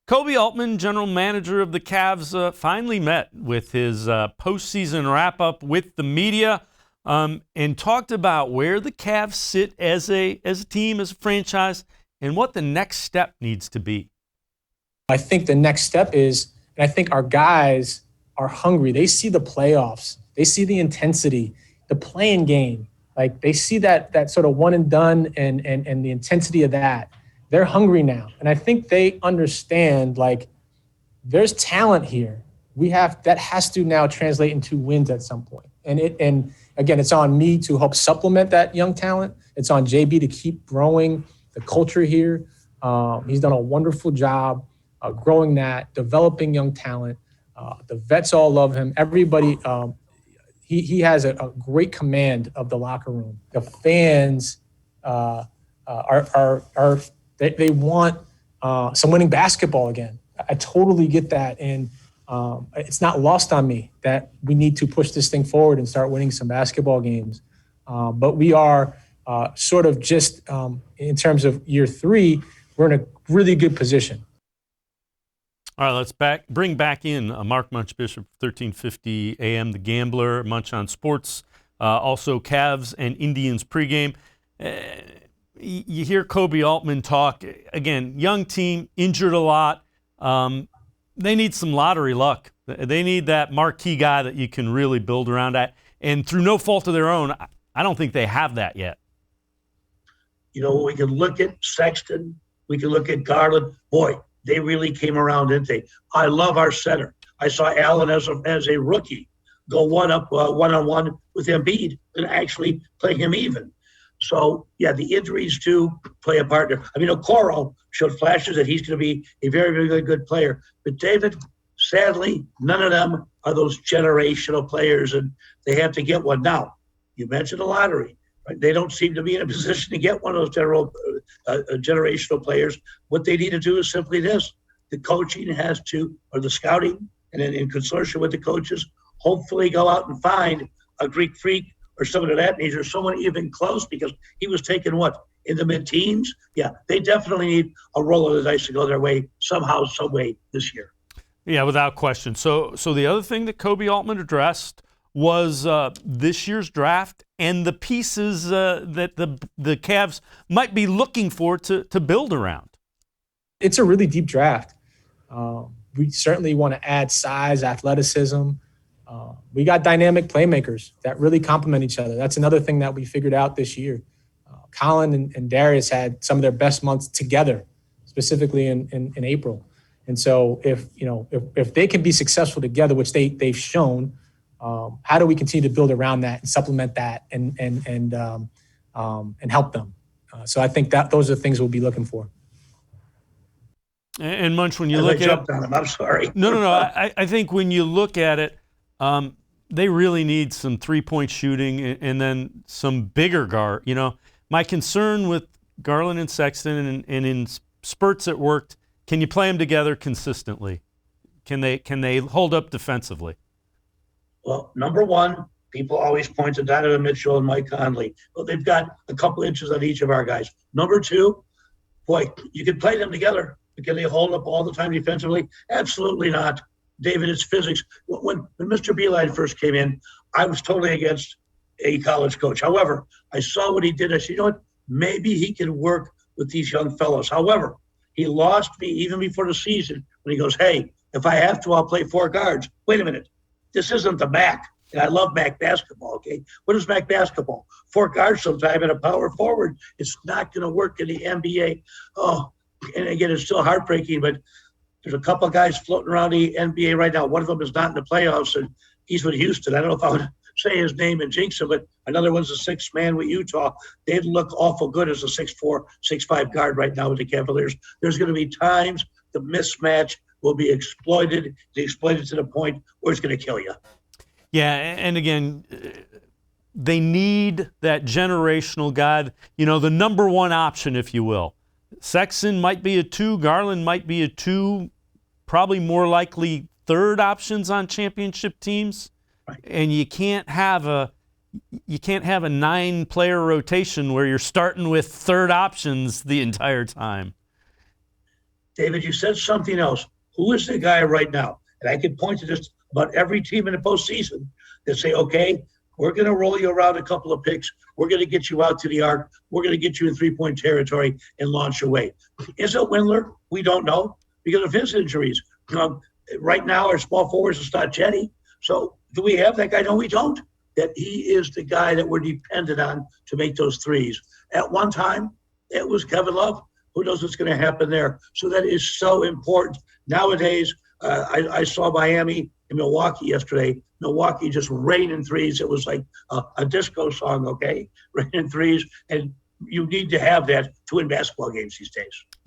Koby Altman, general manager of the Cavs, finally met with his postseason wrap-up with the media and talked about where the Cavs sit as a team, as a franchise, and what the next step needs to be. I think the next step is, and I think our guys are hungry. They see the playoffs. They see the intensity, the playing game. Like, they see that sort of one and done and the intensity of that. They're hungry now. And I think they understand, like, there's talent here. That has to now translate into wins at some point. And again, it's on me to help supplement that young talent. It's on JB to keep growing the culture here. He's done a wonderful job growing that, developing young talent. The vets all love him. Everybody, he has a great command of the locker room. The fans they want some winning basketball again. I totally get that. And it's not lost on me that we need to push this thing forward and start winning some basketball games. But we are sort of just in terms of year 3, we're in a really good position. All right, let's bring back in Mark Munch Bishop, 1350 AM, The Gambler, Munch on Sports, also Cavs and Indians pregame. You hear Koby Altman talk, again, young team, injured a lot. They need some lottery luck. They need that marquee guy that you can really build around at. And through no fault of their own, I don't think they have that yet. You know, we can look at Sexton. We can look at Garland. Boy, they really came around, didn't they? I love our center. I saw Allen as a rookie go one-on-one with Embiid and actually play him even. So, yeah, the injuries do play a part there. I mean, Okoro showed flashes that he's going to be a very, very good player. But, David, sadly, none of them are those generational players, and they have to get one. Now, you mentioned the lottery. Right? They don't seem to be in a position to get one of those generational players. What they need to do is simply this. The coaching has to, or the scouting, and in consortium with the coaches, hopefully go out and find a Greek freak or someone of that nature, someone even close, because he was taken, in the mid-teens? Yeah, they definitely need a roll of the dice to go their way somehow, some way this year. Yeah, without question. So the other thing that Koby Altman addressed was this year's draft and the pieces that the Cavs might be looking for to build around. It's a really deep draft. We certainly want to add size, athleticism. We got dynamic playmakers that really complement each other. That's another thing that we figured out this year. Colin and Darius had some of their best months together, specifically in April. And so if they can be successful together, which they've shown, how do we continue to build around that and supplement that and help them? So I think that those are the things we'll be looking for. And Munch, when you look at it, I'm sorry. No. I think when you look at it, they really need some three-point shooting and then some bigger guard. You know, my concern with Garland and Sexton and in spurts it worked. Can you play them together consistently? Can they hold up defensively? Well, number one, people always point to Donovan Mitchell and Mike Conley. Well, they've got a couple inches on each of our guys. Number two, boy, you can play them together. But can they hold up all the time defensively? Absolutely not. David, it's physics. When Mr. Beeline first came in, I was totally against a college coach. However, I saw what he did. I said, you know what? Maybe he can work with these young fellows. However, he lost me even before the season when he goes, hey, if I have to, I'll play 4 guards. Wait a minute. This isn't the MAC. And I love MAC basketball, okay? What is MAC basketball? 4 guards sometime and a power forward. It's not going to work in the NBA. Oh, and again, it's still heartbreaking, but there's a couple of guys floating around the NBA right now. One of them is not in the playoffs, and he's with Houston. I don't know if I would say his name and jinx him, but another one's a 6th man with Utah. They'd look awful good as a 6'4", 6'5" guard right now with the Cavaliers. There's going to be times the mismatch will be exploited to the point where it's going to kill you. Yeah, and again, they need that generational guy, the number one option, if you will. Sexton might be a 2, Garland might be a 2, probably more likely 3rd options on championship teams. Right. And you can't have a 9-player rotation where you're starting with 3rd options the entire time. David, you said something else. Who is the guy right now? And I can point to just about every team in the postseason that say, okay, we're going to roll you around a couple of picks. We're going to get you out to the arc. We're going to get you in three-point territory and launch away. Is it Windler? We don't know because of his injuries. Right now, our small forwards is not Jetty. So do we have that guy? No, we don't. That he is the guy that we're dependent on to make those threes. At one time, it was Kevin Love. Who knows what's going to happen there? So that is so important. Nowadays, I saw Miami and Milwaukee yesterday. Milwaukee just raining threes. It was like a disco song, okay? Raining threes. And you need to have that to win basketball games these days.